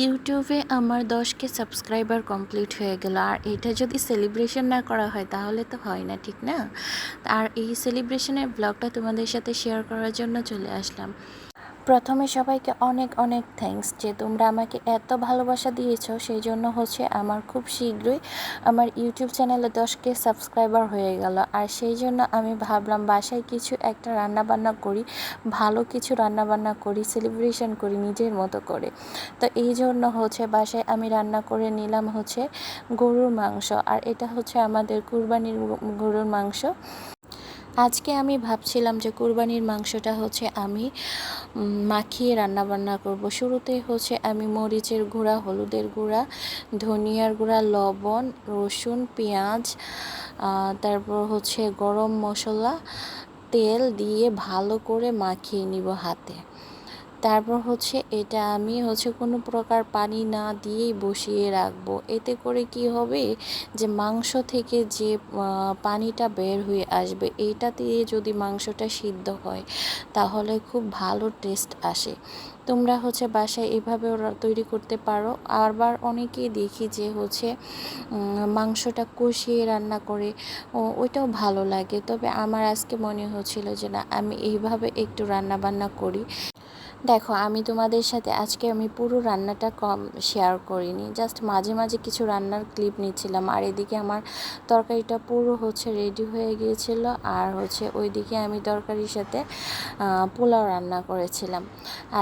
ইউটিউবে আমার 10K subscriber complete হয়ে গেল। আর এটা যদি সেলিব্রেশন না করা হয় তাহলে তো হয় না, ঠিক না? আর এই সেলিব্রেশনের ব্লগটা তোমাদের সাথে শেয়ার করার জন্য চলে আসলাম। প্রথমে সবাইকে অনেক অনেক থ্যাঙ্কস যে তোমরা আমাকে এত ভালোবাসা দিয়েছো, সেই জন্য আমার খুব শীঘ্রই আমার ইউটিউব চ্যানেলে 10K সাবস্ক্রাইবার হয়ে গেল। আর সেই জন্য আমি ভাবলাম বাসায় কিছু একটা রান্নাবান্না করি, ভালো কিছু রান্নাবান্না করি, সেলিব্রেশন করি নিজের মতো করে। তো এই জন্য বাসায় আমি রান্না করে নিলাম গরুর মাংস। আর এটা আমাদের কুরবানির গরুর মাংস। আজকে আমি ভাবছিলাম যে কুরবানির মাংসটা আমি মাখিয়ে রান্নাবান্না করব। শুরুতেই আমি মরিচের গুঁড়া, হলুদের গুঁড়া, ধনিয়ার গুঁড়া, লবণ, রসুন, পেঁয়াজ, তারপর গরম মশলা, তেল দিয়ে ভালো করে মাখিয়ে নিব হাতে। তারপর এটা আমি কোনো প্রকার পানি না দিয়েই বসিয়ে রাখবো। এতে করে কি হবে যে মাংস থেকে যে পানিটা বের হয়ে আসবে, এইটা দিয়ে যদি মাংসটা সিদ্ধ হয় তাহলে খুব ভালো টেস্ট আসে। তোমরা বাসায় এভাবে তৈরি করতে পারো। আবার অনেকেই দেখি যে মাংসটা কষিয়ে রান্না করে, ওইটাও ভালো লাগে। তবে আমার আজকে মনে হচ্ছিল যে না, আমি এইভাবে একটু রান্না বান্না করি। দেখো, আমি তোমাদের সাথে আজকে পুরো রান্নাটা শেয়ার করিনি, জাস্ট মাঝে মাঝে কিছু রান্নার ক্লিপ নিচ্ছিলাম। আর এদিকে আমার তরকারিটা পুরো রেডি হয়ে গিয়েছিল। আর ওইদিকে আমি তরকারির সাথে পোলাও রান্না করেছিলাম।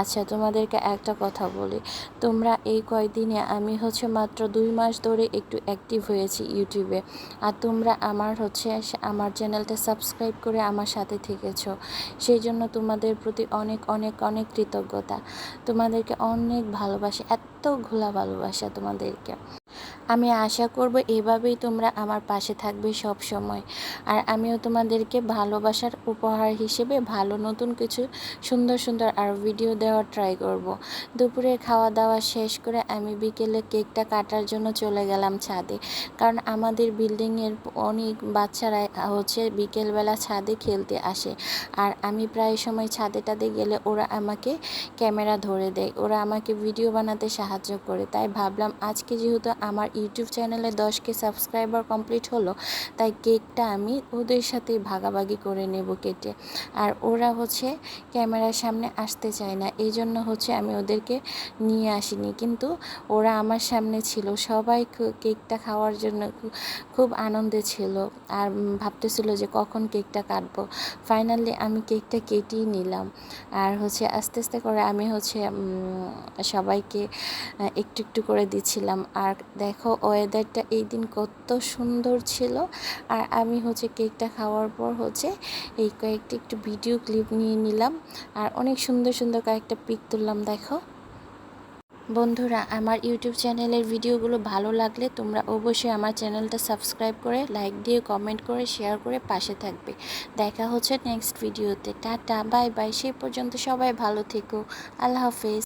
আচ্ছা, তোমাদেরকে একটা কথা বলি, তোমরা এই কয়দিনে আমি মাত্র 2 মাস ধরে একটু অ্যাক্টিভ হয়েছি ইউটিউবে। আর তোমরা আমার চ্যানেলটা সাবস্ক্রাইব করে আমার সাথে থেকেছো, সেই জন্য তোমাদের প্রতি অনেক অনেক অনেক কৃতজ্ঞতা। তোমাদেরকে অনেক ভালোবাসা, এতগুলা ভালোবাসা তোমাদেরকে। আমি আশা করব এভাবেই তোমরা আমার পাশে থাকবে সব সময়। আর আমিও তোমাদেরকে ভালোবাসার উপহার হিসেবে ভালো নতুন কিছু সুন্দর সুন্দর আর ভিডিও দেওয়ার ট্রাই করব। দুপুরে খাওয়া দাওয়া শেষ করে আমি বিকেলে কেকটা কাটার জন্য চলে গেলাম ছাদে। কারণ আমাদের বিল্ডিংয়ের অনেক বাচ্চারা বিকেলবেলা ছাদে খেলতে আসে। আর আমি প্রায় সময় ছাদে গেলে ওরা আমাকে ক্যামেরা ধরে দেয়, ওরা আমাকে ভিডিও বানাতে সাহায্য করে। তাই ভাবলাম আজকে যেহেতু আমার ইউটিউব চ্যানেলে 10K সাবস্ক্রাইবার কমপ্লিট হলো, তাই কেকটা আমি ওদের সাথেই ভাগাভাগি করে নেব কেটে। আর ওরা ক্যামেরার সামনে আসতে চায় না, এই জন্য আমি ওদেরকে নিয়ে আসিনি, কিন্তু ওরা আমার সামনে ছিল। সবাই কেকটা খাওয়ার জন্য খুব আনন্দে ছিল আর ভাবতেছিল যে কখন কেকটা কাটবো। ফাইনালি আমি কেকটা কেটেই নিলাম। আর আস্তে আস্তে করে আমি সবাইকে একটু একটু করে দিচ্ছিলাম। আর দেখো, ওয়েদারটা এই দিন কত সুন্দর ছিল। আর আমি কেকটা খাওয়ার পর এই কয়েকটা একটু ভিডিও ক্লিপ নিয়ে নিলাম। আর অনেক সুন্দর সুন্দর কয়েকটা পিক তুললাম। দেখো বন্ধুরা, আমার ইউটিউব চ্যানেলের ভিডিওগুলো ভালো লাগলে তোমরা অবশ্যই আমার চ্যানেলটা সাবস্ক্রাইব করে, লাইক দিয়ে, কমেন্ট করে, শেয়ার করে পাশে থাকবে। দেখা নেক্সট ভিডিওতে। Tata, bye bye. সে পর্যন্ত সবাই ভালো থেকো। আল্লাহ হাফেজ।